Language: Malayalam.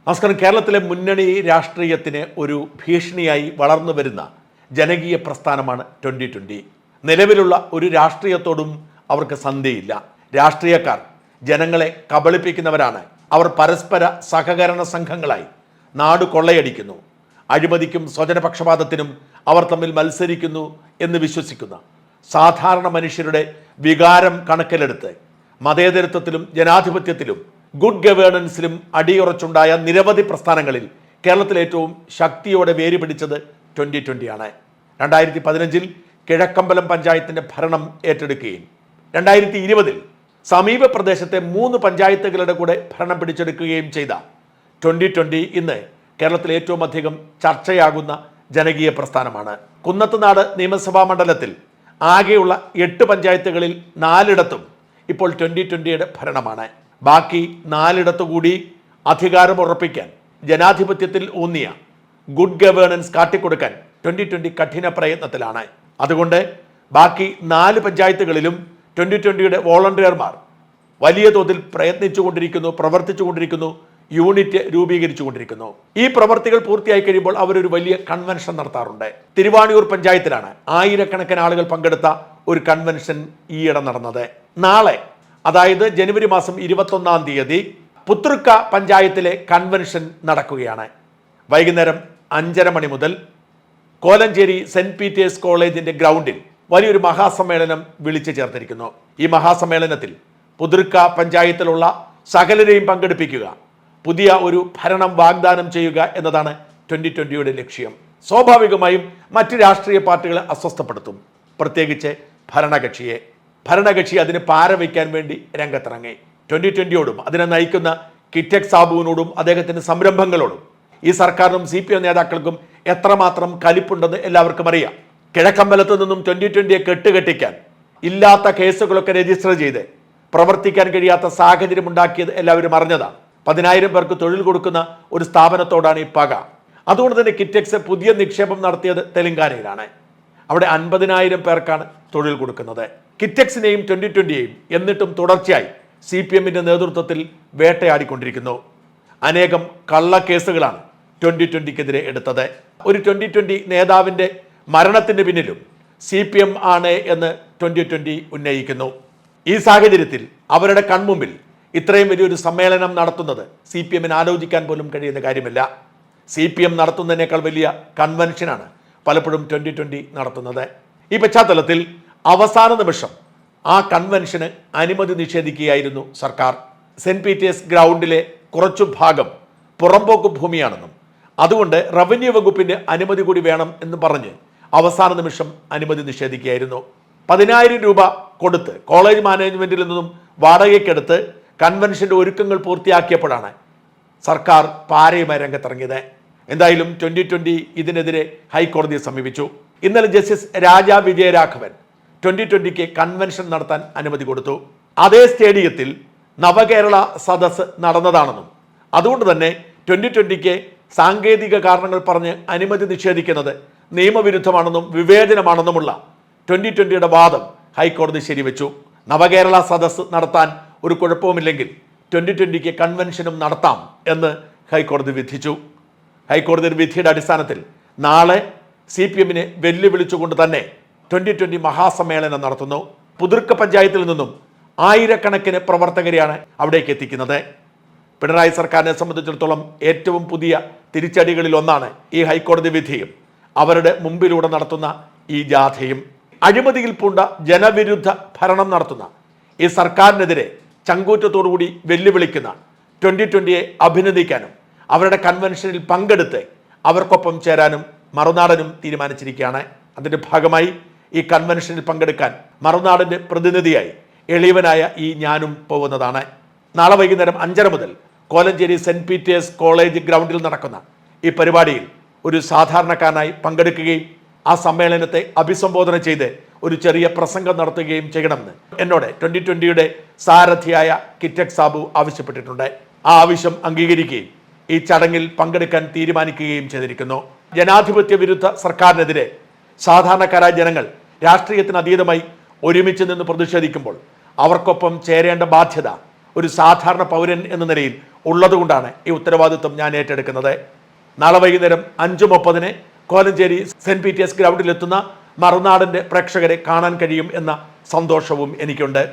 നമസ്കാരം. കേരളത്തിലെ മുന്നണി രാഷ്ട്രീയത്തിന് ഒരു ഭീഷണിയായി വളർന്നു വരുന്ന ജനകീയ പ്രസ്ഥാനമാണ് 2020. നിലവിലുള്ള ഒരു രാഷ്ട്രീയത്തോടും അവർക്ക് സന്ധിയില്ല. രാഷ്ട്രീയക്കാർ ജനങ്ങളെ കബളിപ്പിക്കുന്നവരാണ്. അവർ പരസ്പര സഹകരണ സംഘങ്ങളായി നാട് കൊള്ളയടിക്കുന്നു. അഴിമതിക്കും സ്വജനപക്ഷപാതത്തിനും അവർ തമ്മിൽ മത്സരിക്കുന്നു എന്ന് വിശ്വസിക്കുന്ന സാധാരണ മനുഷ്യരുടെ വികാരം കണക്കിലെടുത്ത് മതേതരത്വത്തിലും ജനാധിപത്യത്തിലും ഗുഡ് ഗവേണൻസിലും അടിയുറച്ചുണ്ടായ നിരവധി പ്രസ്ഥാനങ്ങളിൽ കേരളത്തിൽ ഏറ്റവും ശക്തിയോടെ വേര് പിടിച്ചത് 2020 ആണ്. 2015 കിഴക്കമ്പലം പഞ്ചായത്തിൻ്റെ ഭരണം ഏറ്റെടുക്കുകയും 2020 സമീപ പ്രദേശത്തെ 3 പഞ്ചായത്തുകളുടെ കൂടെ ഭരണം പിടിച്ചെടുക്കുകയും ചെയ്ത 2020 ഇന്ന് കേരളത്തിൽ ഏറ്റവും അധികം ചർച്ചയാകുന്ന ജനകീയ പ്രസ്ഥാനമാണ്. കുന്നത്തുനാട് നിയമസഭാ മണ്ഡലത്തിൽ ആകെയുള്ള 8 പഞ്ചായത്തുകളിൽ 4 ഇപ്പോൾ 2020യുടെ ഭരണമാണ്. ബാക്കി 4 കൂടി അധികാരം ഉറപ്പിക്കാൻ, ജനാധിപത്യത്തിൽ ഊന്നിയ ഗുഡ് ഗവേണൻസ് കാട്ടിക്കൊടുക്കാൻ 2020 കഠിന പ്രയത്നത്തിലാണ്. അതുകൊണ്ട് ബാക്കി 4 പഞ്ചായത്തുകളിലും 2020യുടെ വോളണ്ടിയർമാർ വലിയ തോതിൽ പ്രയത്നിച്ചുകൊണ്ടിരിക്കുന്നു, പ്രവർത്തിച്ചുകൊണ്ടിരിക്കുന്നു, യൂണിറ്റ് രൂപീകരിച്ചുകൊണ്ടിരിക്കുന്നു. ഈ പ്രവർത്തികൾ പൂർത്തിയായി കഴിയുമ്പോൾ അവരൊരു വലിയ കൺവെൻഷൻ നടത്താറുണ്ട്. തിരുവാണിയൂർ പഞ്ചായത്തിലാണ് ആയിരക്കണക്കിന് ആളുകൾ പങ്കെടുത്ത ഒരു കൺവെൻഷൻ ഈയിടെ നടന്നത്. നാളെ, അതായത് ജനുവരി മാസം 21-ാം തീയതി പുത്തൃക്ക പഞ്ചായത്തിലെ കൺവെൻഷൻ നടക്കുകയാണ്. വൈകുന്നേരം 5:30 മണി മുതൽ കോലഞ്ചേരി സെന്റ് പീറ്റേഴ്സ് കോളേജിന്റെ ഗ്രൗണ്ടിൽ വലിയൊരു മഹാസമ്മേളനം വിളിച്ചു ചേർത്തിരിക്കുന്നു. ഈ മഹാസമ്മേളനത്തിൽ പുതൃക്ക പഞ്ചായത്തിലുള്ള സകലരെയും പങ്കെടുപ്പിക്കുക, പുതിയ ഒരു ഭരണം വാഗ്ദാനം ചെയ്യുക എന്നതാണ് 2020യുടെ ലക്ഷ്യം. സ്വാഭാവികമായും മറ്റ് രാഷ്ട്രീയ പാർട്ടികളെ അസ്വസ്ഥപ്പെടുത്തും, പ്രത്യേകിച്ച് ഭരണകക്ഷി അതിന് പാരവയ്ക്കാൻ വേണ്ടി രംഗത്തിറങ്ങി. 2020യോടും അതിനെ നയിക്കുന്ന കിറ്റക് സാബുവിനോടും അദ്ദേഹത്തിൻ്റെ സംരംഭങ്ങളോടും ഈ സർക്കാരിനും CPM നേതാക്കൾക്കും എത്രമാത്രം കലിപ്പുണ്ടെന്ന് എല്ലാവർക്കും അറിയാം. കിഴക്കമ്പലത്ത് നിന്നും 2020യെ കെട്ടുകെട്ടിക്കാൻ ഇല്ലാത്ത കേസുകളൊക്കെ രജിസ്റ്റർ ചെയ്ത് പ്രവർത്തിക്കാൻ കഴിയാത്ത സാഹചര്യം ഉണ്ടാക്കിയത് എല്ലാവരും അറിഞ്ഞതാണ്. 10,000 പേർക്ക് തൊഴിൽ കൊടുക്കുന്ന ഒരു സ്ഥാപനത്തോടാണ് ഈ പക. അതുകൊണ്ട് തന്നെ കിറ്റക്സ് പുതിയ നിക്ഷേപം നടത്തിയത് തെലങ്കാനയിലാണ്. അവിടെ 50,000 പേർക്കാണ് തൊഴിൽ കൊടുക്കുന്നത്. കിറ്റക്സിനെയും 2020യെയും എന്നിട്ടും തുടർച്ചയായി CPMന്റെ നേതൃത്വത്തിൽ വേട്ടയാടിക്കൊണ്ടിരിക്കുന്നു. അനേകം കള്ളക്കേസുകളാണ് 2020ക്കെതിരെ എടുത്തത്. ഒരു 2020 നേതാവിൻ്റെ മരണത്തിന് പിന്നിലും CPM ആണ് എന്ന് 2020 ഉന്നയിക്കുന്നു. ഈ സാഹചര്യത്തിൽ അവരുടെ കൺമുമ്പിൽ ഇത്രയും വലിയൊരു സമ്മേളനം നടത്തുന്നത് CPMന് ആലോചിക്കാൻ പോലും കഴിയുന്ന കാര്യമില്ല. CPM നടത്തുന്നതിനേക്കാൾ വലിയ കൺവെൻഷനാണ് പലപ്പോഴും 2020 നടത്തുന്നത്. ഈ പശ്ചാത്തലത്തിൽ അവസാന നിമിഷം ആ കൺവെൻഷന് അനുമതി നിഷേധിക്കുകയായിരുന്നു സർക്കാർ. സെന്റ് പീറ്റേഴ്സ് ഗ്രൗണ്ടിലെ കുറച്ചു ഭാഗം പുറമ്പോക്ക് ഭൂമിയാണെന്നും അതുകൊണ്ട് റവന്യൂ വകുപ്പിന്റെ അനുമതി കൂടി വേണം എന്ന് പറഞ്ഞ് അവസാന നിമിഷം അനുമതി നിഷേധിക്കുകയായിരുന്നു. 10,000 രൂപ കൊടുത്ത് കോളേജ് മാനേജ്മെന്റിൽ നിന്നും വാടകയ്ക്കെടുത്ത് കൺവെൻഷന്റെ ഒരുക്കങ്ങൾ പൂർത്തിയാക്കിയപ്പോഴാണ് സർക്കാർ പാരയുമായി രംഗത്തിറങ്ങിയത്. എന്തായാലും 2020 ഇതിനെതിരെ ഹൈക്കോടതിയെ സമീപിച്ചു. ഇന്നലെ ജസ്റ്റിസ് രാജ വിജയരാഘവൻ 2020ക്ക് കൺവെൻഷൻ നടത്താൻ അനുമതി കൊടുത്തു. അതേ സ്റ്റേഡിയത്തിൽ നവകേരള സദസ്സ് നടന്നതാണെന്നും അതുകൊണ്ട് തന്നെ 2020ക്ക് സാങ്കേതിക കാരണങ്ങൾ പറഞ്ഞ് അനുമതി നിഷേധിക്കുന്നത് നിയമവിരുദ്ധമാണെന്നും വിവേചനമാണെന്നുമുള്ള 2020യുടെ വാദം ഹൈക്കോടതി ശരിവെച്ചു. നവകേരള സദസ്സ് നടത്താൻ ഒരു കുഴപ്പവുമില്ലെങ്കിൽ 2020ക്ക് കൺവെൻഷനും നടത്താം എന്ന് ഹൈക്കോടതി വിധിച്ചു. ഹൈക്കോടതി വിധിയുടെ അടിസ്ഥാനത്തിൽ നാളെ CPMനെ വെല്ലുവിളിച്ചുകൊണ്ട് തന്നെ 2020 മഹാസമ്മേളനം നടത്തുന്നു. പുതൃക്ക പഞ്ചായത്തിൽ നിന്നും ആയിരക്കണക്കിന് പ്രവർത്തകരെയാണ് അവിടേക്ക് എത്തിക്കുന്നത്. പിണറായി സർക്കാരിനെ സംബന്ധിച്ചിടത്തോളം ഏറ്റവും പുതിയ തിരിച്ചടികളിൽ ഒന്നാണ് ഈ ഹൈക്കോടതി വിധിയും അവരുടെ മുമ്പിലൂടെ നടത്തുന്ന ഈ ജാഥയും. അഴിമതിയിൽ പൂണ്ട ജനവിരുദ്ധ ഭരണം നടത്തുന്ന ഈ സർക്കാരിനെതിരെ ചങ്കൂറ്റത്തോടുകൂടി വെല്ലുവിളിക്കുന്ന 2020യെ അഭിനന്ദിക്കാനും അവരുടെ കൺവെൻഷനിൽ പങ്കെടുത്ത് അവർക്കൊപ്പം ചേരാനും മറുനാടനും തീരുമാനിച്ചിരിക്കുകയാണ്. അതിൻ്റെ ഭാഗമായി ഈ കൺവെൻഷനിൽ പങ്കെടുക്കാൻ മറുനാടിൻ്റെ പ്രതിനിധിയായി എളിയവനായ ഈ ഞാനും പോകുന്നതാണ്. നാളെ വൈകുന്നേരം 5:30 മുതൽ കോലഞ്ചേരി സെന്റ് പീറ്റേഴ്സ് കോളേജ് ഗ്രൗണ്ടിൽ നടക്കുന്ന ഈ പരിപാടിയിൽ ഒരു സാധാരണക്കാരനായി പങ്കെടുക്കുകയും ആ സമ്മേളനത്തെ അഭിസംബോധന ചെയ്ത് ഒരു ചെറിയ പ്രസംഗം നടത്തുകയും ചെയ്യണമെന്ന് എന്നോട് 2020യുടെ സാരഥിയായ കിറ്റക് സാബു ആവശ്യപ്പെട്ടിട്ടുണ്ട്. ആ ആവശ്യം അംഗീകരിക്കുകയും ഈ ചടങ്ങിൽ പങ്കെടുക്കാൻ തീരുമാനിക്കുകയും ചെയ്തിരിക്കുന്നു. ജനാധിപത്യ വിരുദ്ധ സർക്കാരിനെതിരെ സാധാരണക്കാരായ ജനങ്ങൾ രാഷ്ട്രീയത്തിന് അതീതമായി ഒരുമിച്ച് നിന്ന് പ്രതിഷേധിക്കുമ്പോൾ അവർക്കൊപ്പം ചേരേണ്ട ബാധ്യത ഒരു സാധാരണ പൗരൻ എന്ന നിലയിൽ ഉള്ളതുകൊണ്ടാണ് ഈ ഉത്തരവാദിത്വം ഞാൻ ഏറ്റെടുക്കുന്നത്. നാളെ വൈകുന്നേരം 5:30 കോലഞ്ചേരി സെന്റ് പീറ്റേഴ്സ് ഗ്രൗണ്ടിലെത്തുന്ന മറുനാടൻ്റെ പ്രേക്ഷകരെ കാണാൻ കഴിയും എന്ന സന്തോഷവും എനിക്കുണ്ട്.